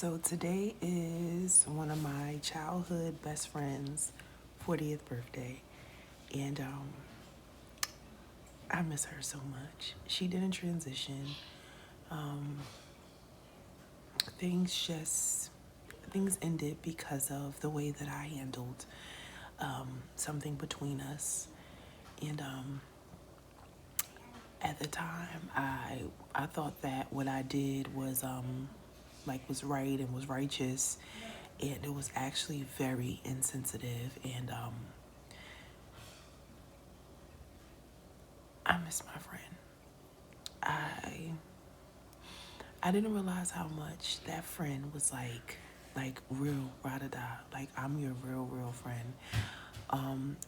So today is one of my childhood best friends' 40th birthday, and I miss her so much. She didn't transition. Um, things just things ended because of the way that I handled something between us, and at the time, I thought that what I did was was right and was righteous, and it was actually very insensitive. And I miss my friend. I I didn't realize how much that friend was like real rada da. Like I'm your real friend.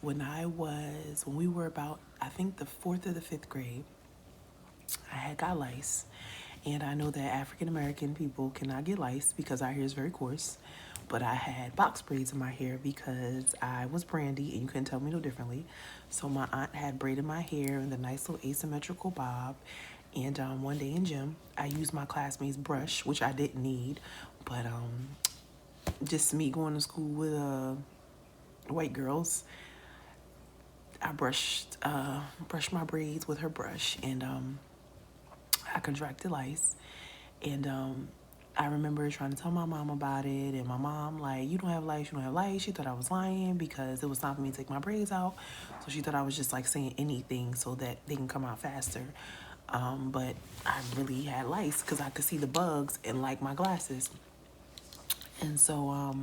When we were about, I think, the fourth or the fifth grade, I had got lice. And I know that African American people cannot get lice because our hair is very coarse. But I had box braids in my hair because I was Brandy and you couldn't tell me no differently. So my aunt had braided my hair in the nice little asymmetrical bob. And one day in gym, I used my classmate's brush, which I didn't need. But just me going to school with white girls, I brushed my braids with her brush, and I contracted lice. And I remember trying to tell my mom about it, and my mom, like, you don't have lice, you don't have lice. She thought I was lying because it was time for me to take my braids out. So she thought I was just like saying anything so that they can come out faster. But I really had lice because I could see the bugs in like my glasses. And so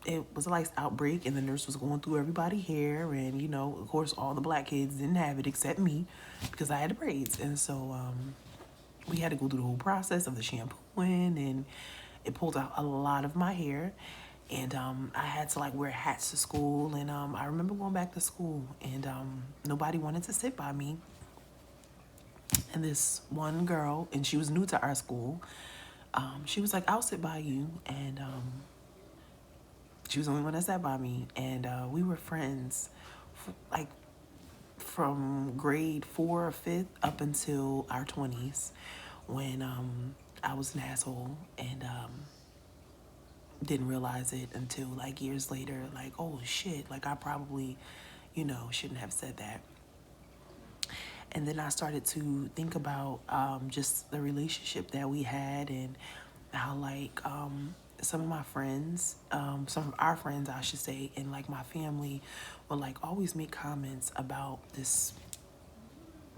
it was a lice outbreak, and the nurse was going through everybody's hair. And, you know, of course, all the black kids didn't have it except me because I had the braids. And so we had to go through the whole process of the shampooing, and it pulled out a lot of my hair. And I had to like wear hats to school. And I remember going back to school, and nobody wanted to sit by me. And this one girl, and she was new to our school, she was like, I'll sit by you. And she was the only one that sat by me. And we were friends like from grade 4 or 5th up until our 20s, when I was an asshole and didn't realize it until like years later, like, oh shit, like I probably, shouldn't have said that. And then I started to think about just the relationship that we had, and how like some of my friends, some of our friends, I should say, and like my family would like always make comments about this,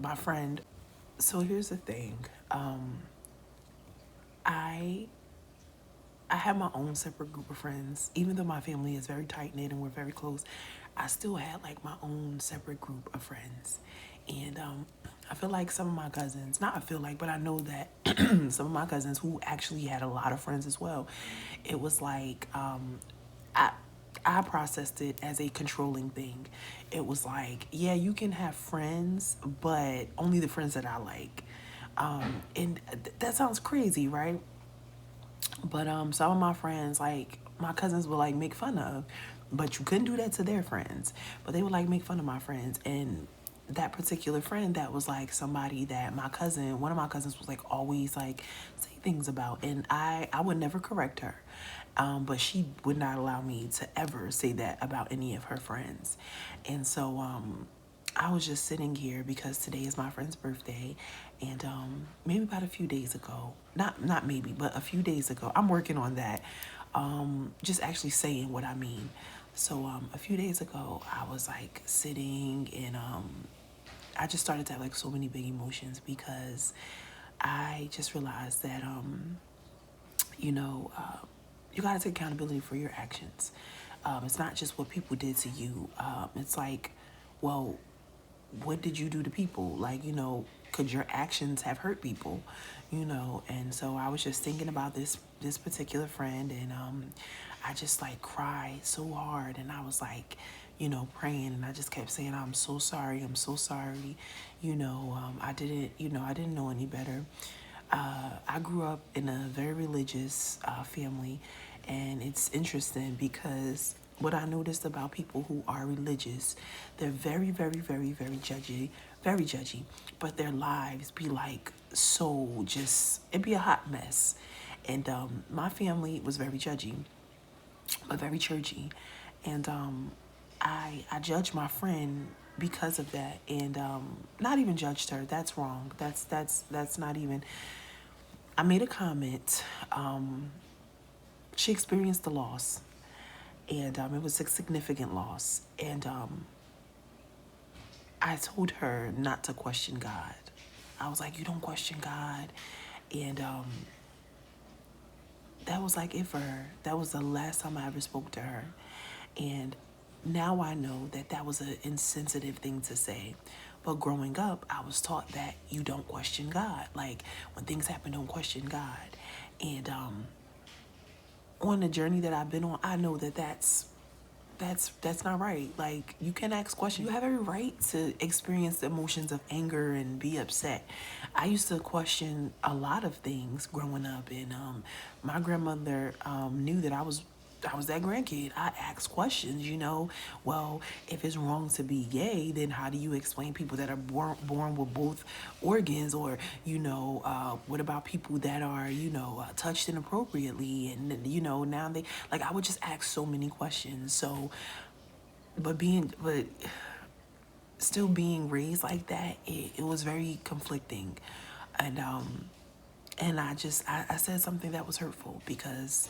my friend. So here's the thing. I I have my own separate group of friends. Even though my family is very tight knit and we're very close, I still had like my own separate group of friends. And I feel like some of my cousins, not I feel like, but I know that some of my cousins who actually had a lot of friends as well, it was like I I processed it as a controlling thing. It was like, yeah, you can have friends, but only the friends that I like. And that sounds crazy, right? But some of my friends, like my cousins, would like make fun of, but you couldn't do that to their friends. But they would like make fun of my friends, and that particular friend, that was like somebody that one of my cousins, was like always like say things about, and I would never correct her, but she would not allow me to ever say that about any of her friends, and so I was just sitting here because today is my friend's birthday, and maybe about a few days ago, not maybe, but a few days ago, I'm working on that, just actually saying what I mean. So a few days ago, I was like sitting, and I just started to have like so many big emotions because I just realized that you know, you got to take accountability for your actions. It's not just what people did to you. It's like, well, what did you do to people? Like, could your actions have hurt people? And so I was just thinking about this particular friend, and I just like cried so hard, and I was like, praying, and I just kept saying, I'm so sorry, I'm so sorry. I didn't know any better. I grew up in a very religious family, and it's interesting because what I noticed about people who are religious, they're very, very, very, very judgy, but their lives be like so just, it'd be a hot mess. And my family was very judgy, but very churchy. And I judged my friend because of that, and not even judged her. That's wrong. That's not even. I made a comment. She experienced the loss, and it was a significant loss. And I told her not to question God. I was like, "You don't question God," and that was like it for her. That was the last time I ever spoke to her. And now I know that that was an insensitive thing to say. But growing up, I was taught that you don't question God. Like when things happen, don't question God. And on the journey that I've been on, I know that that's not right. Like you can ask questions. You have every right to experience the emotions of anger and be upset. I used to question a lot of things growing up, and my grandmother knew that I was that grandkid. I asked questions, Well, if it's wrong to be gay, then how do you explain people that are born with both organs? Or, what about people that are, touched inappropriately? And, now like, I would just ask so many questions. So, but still being raised like that, it was very conflicting. And, I said something that was hurtful because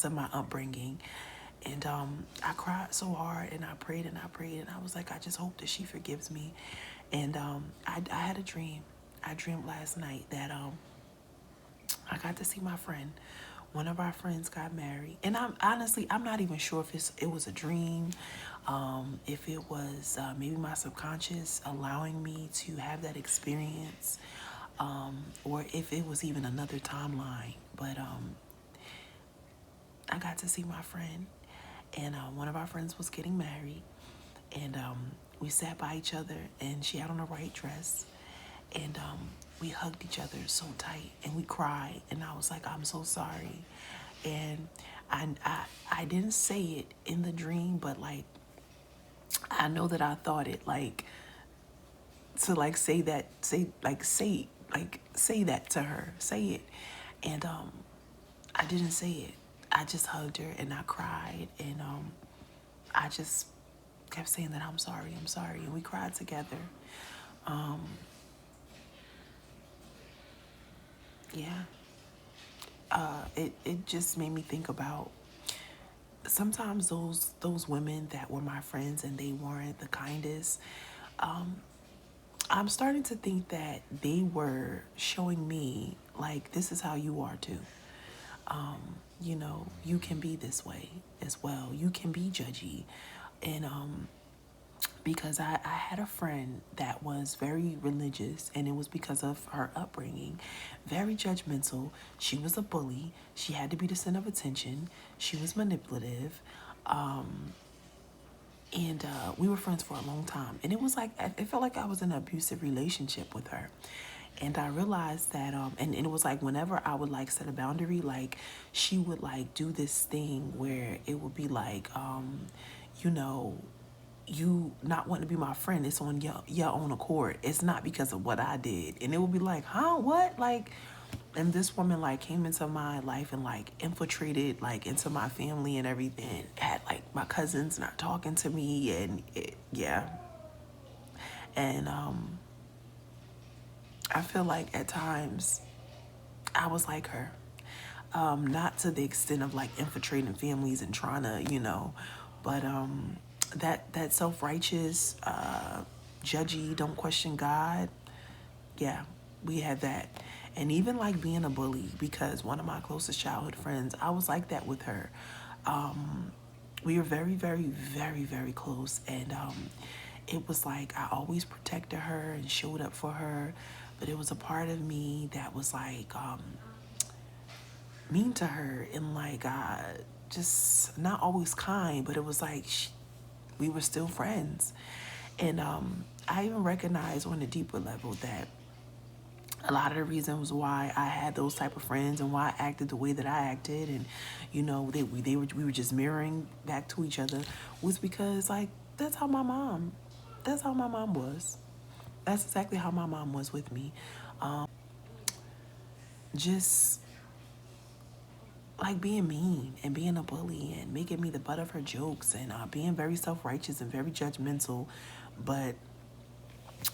of my upbringing. And I cried so hard, and I prayed, and I was like, I just hope that she forgives me. And I had a dream. I dreamed last night that I got to see my friend. One of our friends got married, and I'm not even sure if it was a dream, if it was maybe my subconscious allowing me to have that experience, or if it was even another timeline. But I got to see my friend, and one of our friends was getting married, and we sat by each other, and she had on a white dress, and we hugged each other so tight, and we cried, and I was like, I'm so sorry. And I didn't say it in the dream, but like I know that I thought it, like, to like say that, say that to her, say it. And I didn't say it. I just hugged her, and I cried, and I just kept saying that I'm sorry, and we cried together. Yeah. It just made me think about sometimes those women that were my friends and they weren't the kindest. I'm starting to think that they were showing me, like, this is how you are too. You can be this way as well. You can be judgy. And because I had a friend that was very religious, and it was because of her upbringing, very judgmental. She was a bully. She had to be the center of attention. She was manipulative. And we were friends for a long time. And it was like, it felt like I was in an abusive relationship with her. And I realized that, and it was like whenever I would like set a boundary, like she would like do this thing where it would be like, you know, you not wanting to be my friend, it's on your own accord. It's not because of what I did. And it would be like, huh, what? Like, and this woman like came into my life and like infiltrated like into my family and everything. Had like my cousins not talking to me, and yeah. And I feel like at times I was like her. Not to the extent of like infiltrating families and trying to, but that self-righteous, judgy, don't question God. Yeah, we had that. And even like being a bully, because one of my closest childhood friends, I was like that with her. We were very, very, very, very close. And it was like I always protected her and showed up for her. But it was a part of me that was like mean to her, and like just not always kind, but it was like we were still friends. And I even recognized on a deeper level that a lot of the reasons why I had those type of friends and why I acted the way that I acted, and we were just mirroring back to each other, was because like that's how my mom was. That's exactly how my mom was with me. Just like being mean and being a bully and making me the butt of her jokes and being very self-righteous and very judgmental, but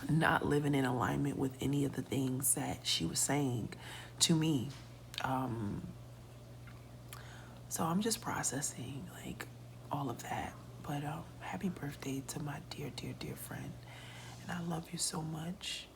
not living in alignment with any of the things that she was saying to me. Um, so I'm just processing like all of that. But happy birthday to my dear, dear, dear friend. And I love you so much.